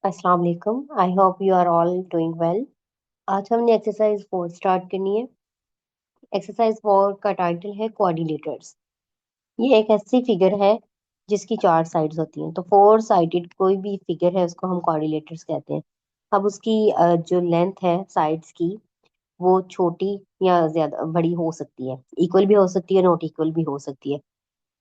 अस्सलाम वालेकुम। I hope you are all doing well. आज हमने एक्सरसाइज 4 स्टार्ट करनी है। एक्सरसाइज 4 का टाइटल है कोऑर्डिनेटर्स। ये एक ऐसी फिगर है जिसकी चार साइड्स होती हैं, तो फोर साइडेड कोई भी फिगर है उसको हम कोऑर्डिनेटर्स कहते हैं। अब उसकी जो लेंथ है साइड्स की, वो छोटी या ज्यादा बड़ी हो सकती है, इक्वल भी हो सकती है, नॉट इक्वल भी हो सकती है।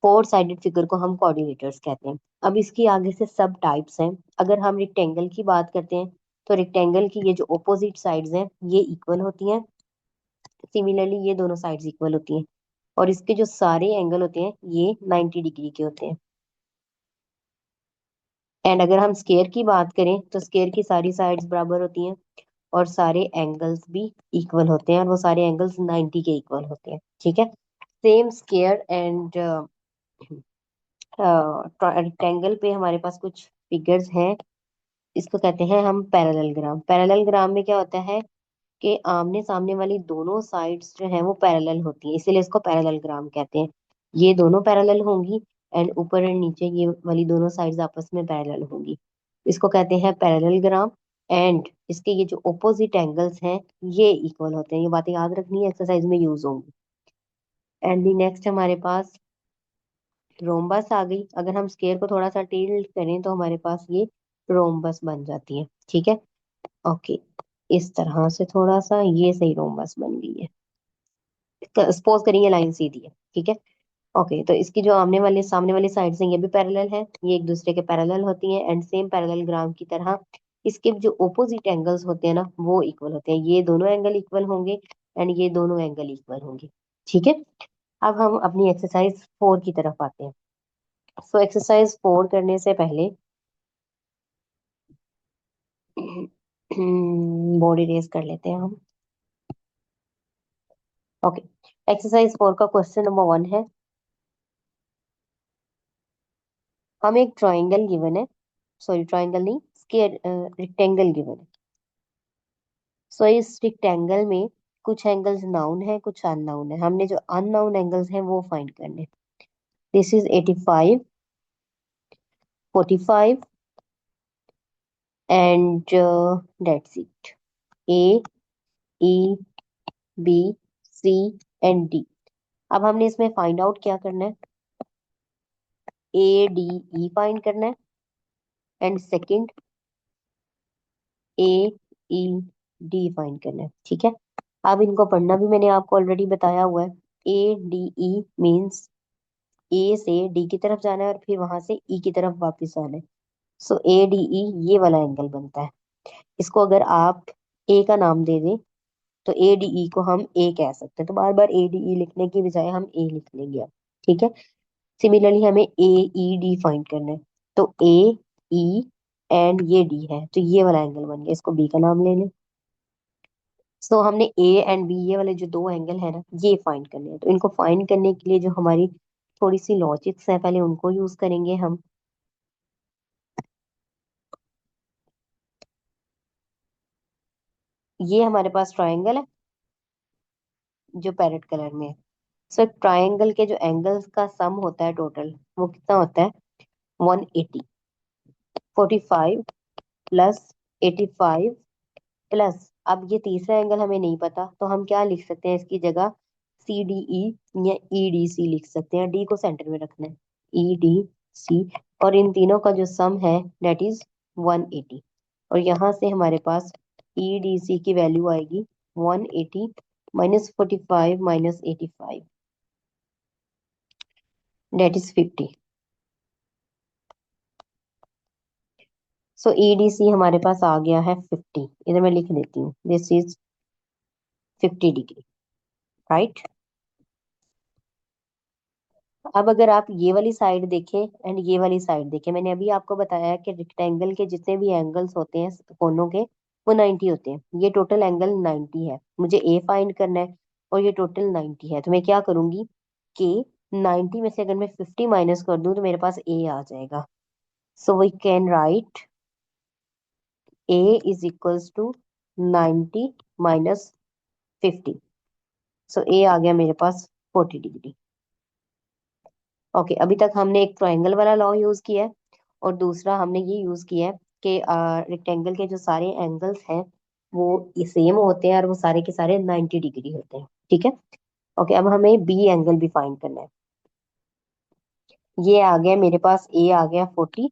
फोर साइडेड फिगर को हम कोऑर्डिनेटर्स कहते हैं। अब इसकी आगे से सब टाइप्स हैं। अगर हम रेक्टेंगल की बात करते हैं तो रेक्टेंगल की ये जो ऑपोजिट साइड्स हैं ये इक्वल होती हैं। सिमिलरली ये दोनों साइड्स इक्वल होती हैं और इसके जो सारे एंगल होते हैं ये 90 डिग्री के होते हैं। एंड अगर हम स्केयर की बात करें तो स्केयर की सारी साइड्स बराबर होती हैं और सारे एंगल्स भी इक्वल होते हैं और वो सारे एंगल्स 90 के इक्वल होते हैं। ठीक है। सेम स्केयर एंड रेक्टेंगल पे हमारे पास कुछ फिगर्स हैं। इसको कहते हैं हम पैरेललोग्राम। पैरेललोग्राम में क्या होता है कि आमने सामने वाली दोनों साइड्स जो हैं वो पैरेलल होती हैं, इसीलिए इसको पैरेललोग्राम कहते हैं। ये दोनों पैरेलल होंगी एंड ऊपर एंड नीचे ये वाली दोनों साइड्स आपस में पैरेलल होंगी। इसको कहते हैं पैरेललोग्राम। एंड इसके ये जो ऑपोजिट एंगल्स हैं ये इक्वल होते हैं। ये बातें याद रखनी है, एक्सरसाइज में यूज होंगी। एंड दी नेक्स्ट हमारे पास रोम्बस आ गई। अगर हम स्केयर को थोड़ा सा टिल्ट करें तो हमारे पास ये रोम्बस बन जाती है। ठीक है। ओके। इस तरह से थोड़ा सा ये सही रोम्बस बन गई है। सपोज करिए लाइन सीधी है। ठीक है। ओके, तो इसकी जो आमने वाले सामने वाली साइड से ये भी पैरेलल है, ये एक दूसरे के पैरेलल होती हैं एंड सेम पैरेललोग्राम की तरह इसके जो ओपोजिट एंगल्स होते हैं ना वो इक्वल होते हैं। ये दोनों एंगल इक्वल होंगे एंड ये दोनों एंगल इक्वल होंगे। ठीक है। अब हम अपनी एक्सरसाइज 4 की तरफ आते हैं। सो एक्सरसाइज 4 करने से पहले बॉडी रेज कर लेते हैं हम। ओके। एक्सरसाइज 4 का क्वेश्चन नंबर 1 है। हमें एक ट्राइंगल गिवन है, सॉरी ट्राइंगल नहीं, स्क्वायर रेक्टेंगल गिवन है। सो इस रेक्टेंगल में कुछ एंगल्स नाउन है, कुछ अननाउन है। हमने जो अननाउन एंगल्स हैं वो फाइंड करने। This is 85, 45 and that's it. A, E, B, C and D. अब हमने इसमें फाइंड आउट क्या करना है? ए डी ई फाइंड करना है and second A E D find करना है। ठीक है। अब इनको पढ़ना भी मैंने आपको ऑलरेडी बताया हुआ है। ए डी ई मीन्स ए से डी की तरफ जाना है और फिर वहां से ई की तरफ वापस आना है। सो ए डी ई ये वाला एंगल बनता है। इसको अगर आप ए का नाम दे दें तो ए डी ई को हम ए कह सकते हैं, तो बार बार ए डी ई लिखने की बजाय हम ए लिख लेंगे अब। ठीक है। सिमिलरली हमें ए ई डी फाइंड करना है। तो ए ई एंड ये डी है तो ये वाला एंगल बन गया, इसको बी का नाम ले लें। सो हमने ए एंड बी ये वाले जो दो एंगल है ना ये फाइंड करने हैं। तो इनको फाइंड करने के लिए जो हमारी थोड़ी सी लॉजिक्स है पहले उनको यूज करेंगे हम। ये हमारे पास ट्राइंगल है जो पैरेट कलर में है। सो ट्राइंगल के जो एंगल्स का सम होता है टोटल वो कितना होता है? 180। 45 प्लस 85 प्लस, अब ये तीसरा एंगल हमें नहीं पता तो हम क्या लिख सकते हैं इसकी जगह? सी डी ई या ई डी सी लिख सकते हैं। डी को सेंटर में रखना है, ई डी सी। और इन तीनों का जो सम है दैट इज 180। और यहाँ से हमारे पास ई डी सी की वैल्यू आएगी 180 minus 45 minus 85 that is 50। So E D C हमारे पास आ गया है 50। इधर मैं लिख देती हूँ, दिस इज 50 डिग्री, राइट। अब अगर आप ये वाली साइड देखें एंड ये वाली साइड देखें, मैंने अभी आपको बताया कि रेक्टेंगल के जितने भी एंगल्स होते हैं कोनों के वो 90 होते हैं। ये टोटल एंगल 90 है, मुझे ए फाइंड करना है और ये टोटल 90 है। तो मैं क्या करूंगी कि 90 में से अगर मैं 50 माइनस कर दूं तो मेरे पास ए आ जाएगा। So we can write A is equals to 90 minus 50। So A आ गया मेरे पास 40 डिग्री। ओके, अभी तक हमने एक ट्रायंगल वाला लॉ यूज किया है और दूसरा हमने ये यूज किया है कि रेक्टेंगल के जो सारे एंगल्स हैं वो सेम होते हैं और वो सारे के सारे 90 डिग्री होते हैं। ठीक है। ओके, अब हमें बी एंगल भी फाइंड करना है। ये आ गया मेरे पास, ए आ गया 40,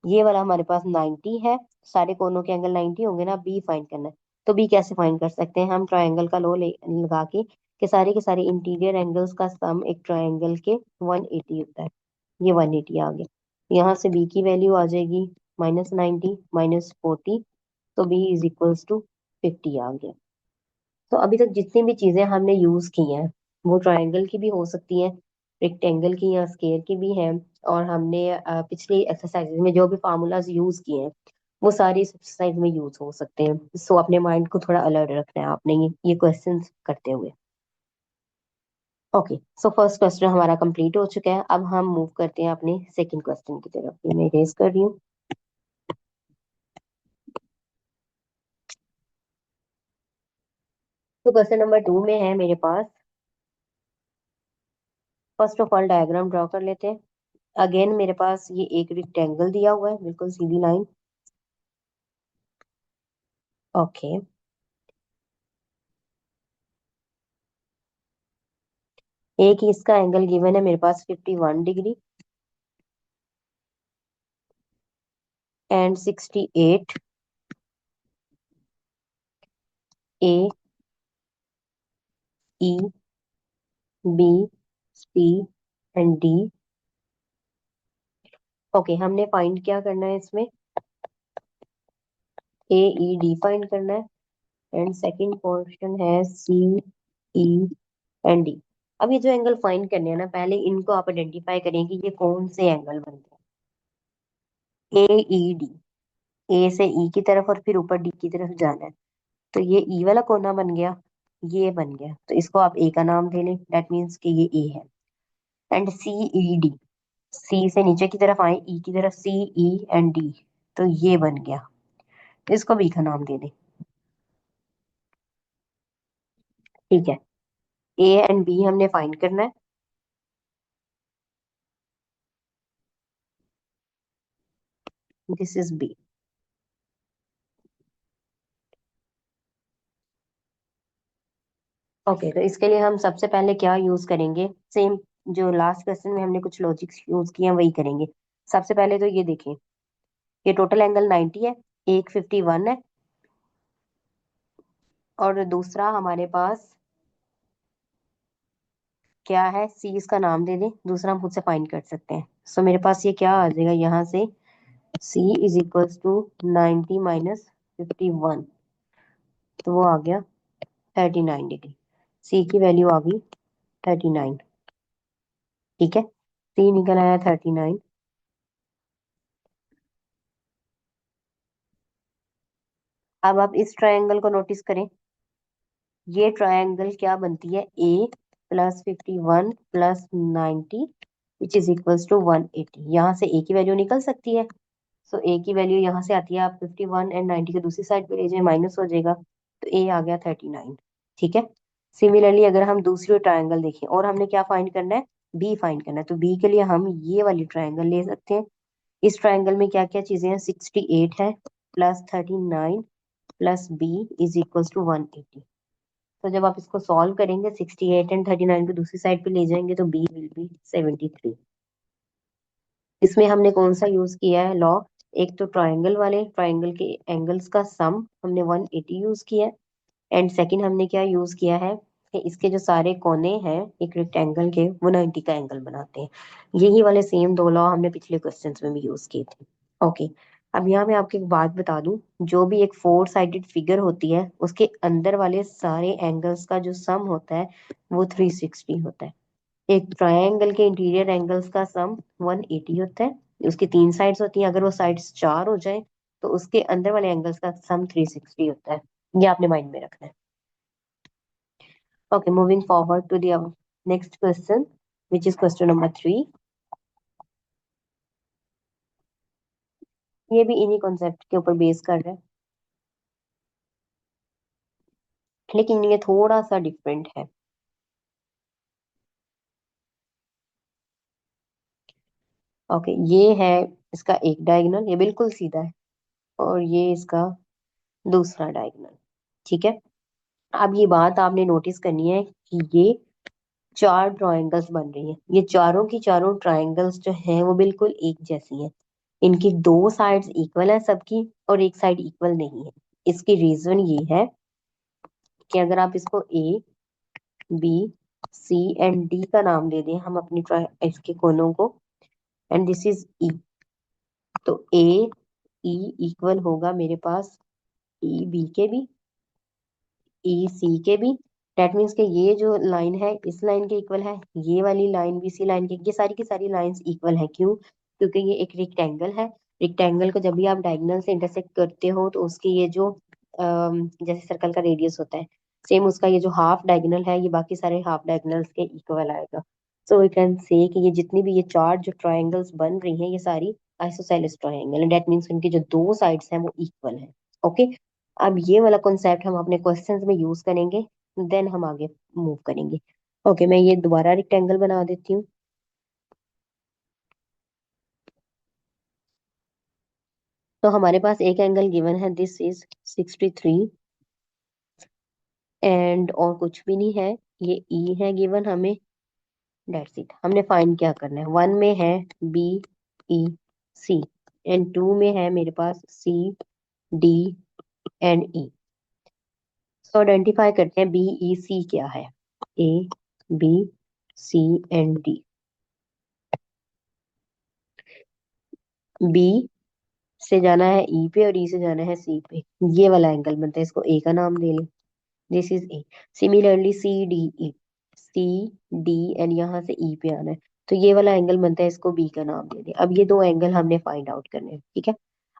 ये वाला हमारे पास 90 है। सारे कोनों के एंगल 90 होंगे ना, बी फाइंड करना है। तो बी कैसे फाइंड कर सकते हैं हम? ट्रायंगल का लगा के सारे इंटीरियर एंगल्स का सम एक ट्रायंगल के 180 होता है। ये 180 आ गया। यहाँ से बी की वैल्यू आ जाएगी -90 -40, तो बी इज इक्वल्स टू 50 आ गया। तो अभी तक जितनी भी चीजें हमने यूज की हैं वो ट्रायंगल की भी हो सकती हैं, रेक्टेंगल की या स्क्वायर की भी हैं। और हमने पिछली एक्सरसाइज में जो भी फार्मूलाज यूज किए हैं वो सारी इस एक्सरसाइज में यूज हो सकते हैं। सो अपने माइंड को थोड़ा अलर्ट रखना है आपने ये क्वेश्चंस करते हुए। ओके, सो फर्स्ट क्वेश्चन हमारा कंप्लीट हो चुका है। अब हम मूव करते हैं अपने सेकंड क्वेश्चन की तरफ। ये मैं रेज कर रही हूँ। तो क्वेश्चन नंबर 2 में है मेरे पास, first of all diagram draw कर लेते हैं। अगेन मेरे पास ये एक रेक्टेंगल दिया हुआ है, बिल्कुल सीधी लाइन। ओके, एक ही इसका एंगल गिवन है मेरे पास 51 degree and 68। A, E, B, C and D. Okay, हमने फाइंड क्या करना है इसमें? ए, ई, डी फाइंड करना है। एंड सेकंड क्वेश्चन है सी, ई एंड डी। अब ये जो एंगल फाइंड करने हैं ना, पहले इनको आप आइडेंटिफाई करें कि ये कौन से एंगल बनते हैं। ए, ई, डी। ए से ई की तरफ और फिर ऊपर डी की तरफ जाना है। तो ये ई वाला कोना बन गया, ये बन गया, तो इसको आप ए का नाम दे लें, दैट मीन्स कि ये ए है। And C, E, D. सी से नीचे की तरफ आए, ई की तरफ, सी, ई एंड डी, तो ये बन गया, इसको बी का नाम दे दें। ठीक है, ए एंड बी हमने फाइंड करना है। This is B. ओके, तो इसके लिए हम सबसे पहले क्या यूज करेंगे? सेम जो लास्ट क्वेश्चन में हमने कुछ लॉजिक्स यूज किए हैं वही करेंगे। सबसे पहले तो ये देखें, ये टोटल एंगल 90 है, एक 51 है, और दूसरा हमारे पास क्या है? सी, इसका नाम दे दें, दूसरा हम खुद से फाइंड कर सकते हैं। सो मेरे पास ये क्या आ जाएगा यहाँ से, सी इज इक्वल्स टू 90 -51, तो वो आ गया 39 डिग्री। सी की वैल्यू आ गई 39। ठीक है, सी निकल आया 39। अब आप इस ट्रायंगल को नोटिस करें। ये ट्रायंगल क्या बनती है? A plus 51 plus 90 which is equals to 180। यहाँ से ए की वैल्यू निकल सकती है। सो ए की वैल्यू यहाँ से आती है, आप 51 एंड 90 को दूसरी साइड पे ले जाए, माइनस हो जाएगा, तो ए आ गया 39। ठीक है। सिमिलरली अगर हम दूसरी ट्रायंगल देखें, और हमने क्या फाइंड करना है? बी फाइंड करना है, तो बी के लिए हम ये वाली ट्रायंगल ले सकते हैं। इस ट्रायंगल में क्या क्या चीजें हैं? 68 है plus 39 plus B is equals to 180। तो जब आप इसको सॉल्व करेंगे, 68 एंड 39 को दूसरी साइड पे ले जाएंगे, तो बी विल बी 73। इसमें हमने कौन सा यूज किया है लॉ? एक तो ट्रायंगल वाले ट्रायंगल के एंगल्स का सम हमने 180 यूज किया है। एंड सेकंड हमने क्या यूज किया है कि इसके जो सारे कोने हैं एक रेक्टेंगल के, वो 90 का एंगल बनाते हैं। यही वाले सेम दो लॉ हमने पिछले क्वेश्चंस में भी यूज किए थे। ओके, अब यहाँ मैं आपको एक बात बता दूं, जो भी एक 4 साइडेड फिगर होती है उसके अंदर वाले सारे एंगल्स का जो सम होता है वो 360 होता है। एक ट्रायंगल के इंटीरियर एंगल्स का सम 180 होता है। उसकी 3 साइड्स होती हैं, अगर वो साइड्स 4 हो जाए तो उसके अंदर वाले एंगल्स का सम 360 होता है। ये आपने माइंड में रखना है। Okay, moving forward to the next question which is question number 3। ये भी इन्हीं कॉन्सेप्ट के ऊपर बेस कर रहा है, लेकिन ये थोड़ा सा डिफरेंट है। ओके, ये है इसका एक डायगोनल, ये बिल्कुल सीधा है। और ये इसका दूसरा डायगोनल। ठीक है। अब ये बात आपने नोटिस करनी है कि ये चार ट्रायंगल्स बन रही हैं। ये चारों की चारों ट्रायंगल्स जो हैं वो बिल्कुल एक जैसी हैं। इनकी दो साइड्स इक्वल है सबकी, और एक साइड इक्वल नहीं है। इसकी रीजन ये है कि अगर आप इसको ए, बी, सी एंड डी का नाम दे दें हम अपनी इसके कोनों को, एंड दिस इज ई, तो ए ई इक्वल होगा मेरे पास ई बी के भी, ई सी के भी। डेट मीन्स के ये जो लाइन है इस लाइन के इक्वल है, ये वाली लाइन भी सी लाइन के, ये सारी की सारी लाइंस इक्वल है। क्यों? क्योंकि ये एक रेक्टेंगल है। रेक्टेंगल को जब भी आप डायगोनल से इंटरसेक्ट करते हो तो उसके ये जो जैसे सर्कल का रेडियस होता है, सेम उसका ये जो हाफ डायगोनल है ये बाकी सारे हाफ डायगोनल्स के इक्वल आएगा। सो वी कैन से कि ये जितनी भी ये चार जो ट्रायंगल्स बन रही हैं ये सारी आइसोसेलेस ट्रायंगल है। डेट मीन्स उनकी जो दो साइड्स हैं वो इक्वल है। ओके। अब ये वाला कॉन्सेप्ट हम अपने क्वेश्चंस में यूज करेंगे, देन हम आगे मूव करेंगे। ओके, मैं ये दोबारा रेक्टेंगल बना देती हूँ। तो हमारे पास एक एंगल गिवन है, दिस इज 63, एंड और कुछ भी नहीं है, ये ई है गिवन हमें। That's it. हमने फाइंड क्या करना है, वन में है B E C, and two में है मेरे पास C D and E. So identify करते हैं बी ई सी क्या है। A B C and D. B से जाना है ई पे और ई से जाना है सी पे, ये वाला एंगल बनता है, इसको ए का नाम दे लें, this is A. Similarly C D E, C D and यहाँ से ई पे आना है, तो ये वाला एंगल बनता है, इसको बी का नाम दे दें। अब ये दो एंगल हमने फाइंड आउट करने हैं। ठीक है।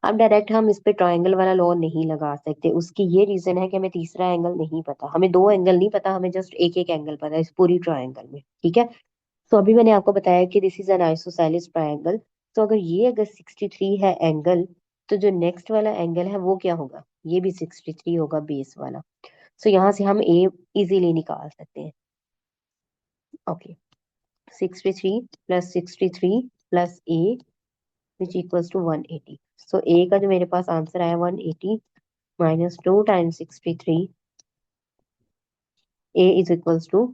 अब डायरेक्ट हम इस पे ट्रायंगल वाला लॉ नहीं लगा सकते, उसकी ये रीजन है कि हमें तीसरा एंगल नहीं पता, हमें दो एंगल नहीं पता, हमें जस्ट एक एक एंगल पता है इस पूरी ट्रायंगल में। ठीक है। तो अभी मैंने आपको बताया कि this is an isosceles triangle. तो अगर 63 है एंगल, तो जो नेक्स्ट वाला एंगल है वो क्या होगा, ये भी 63 होगा बेस वाला। सो यहाँ से हम ए इजीली निकाल सकते हैं। Okay, 63 plus 63 plus A which equals to 180। So A का जो मेरे पास आंसर आया 180 minus 2 times 63, A is equals to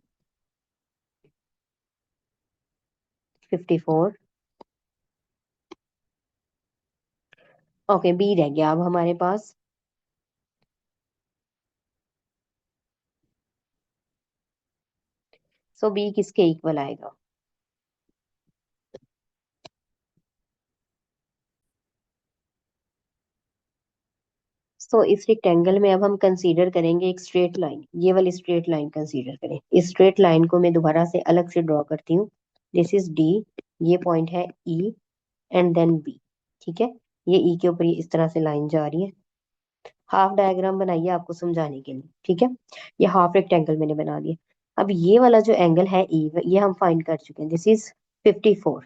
54। Okay, B रह गया अब हमारे पास। सो बी किसके इक्वल आएगा? सो इस रेक्टेंगल में अब हम कंसीडर करेंगे एक स्ट्रेट लाइन, ये वाली स्ट्रेट लाइन कंसीडर करें। इस स्ट्रेट लाइन को मैं दोबारा से अलग से ड्रॉ करती हूँ। दिस इज डी, ये पॉइंट है ई, एंड देन बी। ठीक है। ये ई के ऊपर ये इस तरह से लाइन जा रही है। हाफ डायग्राम बनाइए आपको समझाने के लिए। ठीक है। ये हाफ रेक्टेंगल मैंने बना दिया। अब ये वाला जो एंगल है ई, ये हम फाइंड कर चुके हैं, दिस इज 54,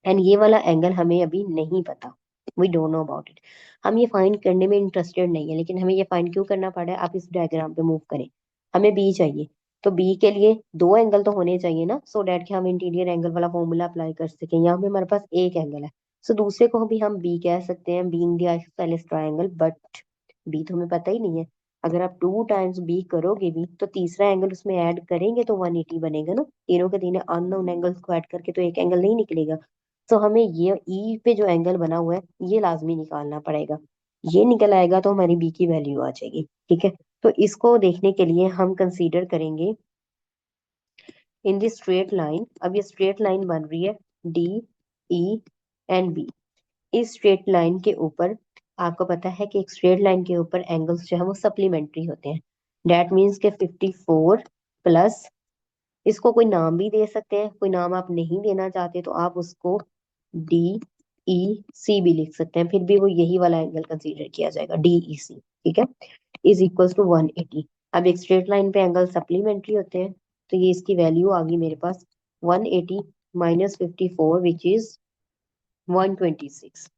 एंड ये वाला एंगल हमें अभी नहीं पता, we don't know about it. हम ये फाइंड करने में इंटरेस्टेड नहीं है, लेकिन हमें ये फाइंड क्यों करना पड़ा है, आप इस डायग्राम पे मूव करें। हमें बी चाहिए, तो बी के लिए दो एंगल तो होने चाहिए ना, सो डैट कि हम इंटीरियर एंगल वाला फॉर्मूला अप्लाई कर सकें। यहाँ पे हमारे पास एक एंगल है, सो दूसरे को भी हम बी कह सकते हैं, being the isosceles triangle, but B तो हमें पता ही नहीं है। अगर आप 2 टाइम्स बी करोगे भी तो तीसरा एंगल उसमें ऐड करेंगे तो 180 बनेगा ना, तीनों के तीनों अननोन एंगल्स को ऐड करके तो एक एंगल नहीं निकलेगा। तो हमें ये ई पे जो एंगल बना हुआ है ये लाजमी निकालना पड़ेगा। ये निकल आएगा तो हमारी बी की वैल्यू आ जाएगी। ठीक है। तो इसको देखने के लिए हम कंसीडर करेंगे इन दिस स्ट्रेट लाइन। अब ये स्ट्रेट लाइन बन रही है डी ई एंड बी। इस स्ट्रेट लाइन के ऊपर आपको पता है कि एक स्ट्रेट लाइन के ऊपर एंगल्स जो है वो सप्लीमेंट्री होते हैं। डेट मीन्स के 54 प्लस, इसको कोई नाम भी दे सकते हैं, कोई नाम आप नहीं देना चाहते तो आप उसको डी ई सी भी लिख सकते हैं, फिर भी वो यही वाला एंगल कंसीडर किया जाएगा, डी ई सी। ठीक है। Is equals to 180। अब एक स्ट्रेट लाइन पे एंगल सप्लीमेंट्री होते हैं, तो ये इसकी वैल्यू आ गई मेरे पास 180 माइनस 54 विच इज 126।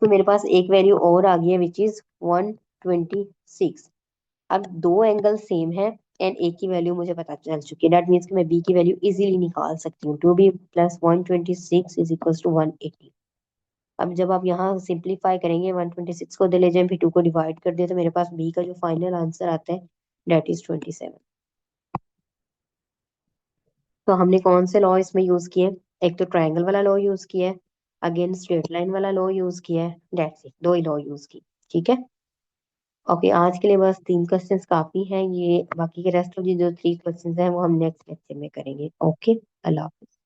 तो मेरे पास एक वैल्यू और आ गई है विच इज 126। अब दो एंगल सेम है एंड ए की वैल्यू मुझे पता चल चुकी है, दैट मीन्स कि मैं बी की वैल्यू इजीली निकाल सकती हूँ। 2b plus 126 is equal to 180। अब जब आप यहाँ सिंप्लीफाई करेंगे, 126 को दे ले जाए, फिर 2 को डिवाइड कर दिया, तो मेरे पास बी का जो फाइनल आंसर आता है डेट इज 27। तो हमने कौन से लॉ इसमें यूज किए? एक तो ट्रायंगल वाला लॉ यूज किया है, अगेन स्ट्रेट लाइन वाला लॉ यूज किया है, डेट्स इट, दो ही लॉ यूज की। ठीक है। ओके, आज के लिए बस 3 क्वेश्चंस काफी हैं ये, बाकी के रेस्ट ऑफ जो 3 क्वेश्चंस हैं वो हम नेक्स्ट लेक्चर में करेंगे। ओके, अल्लाह हाफिज।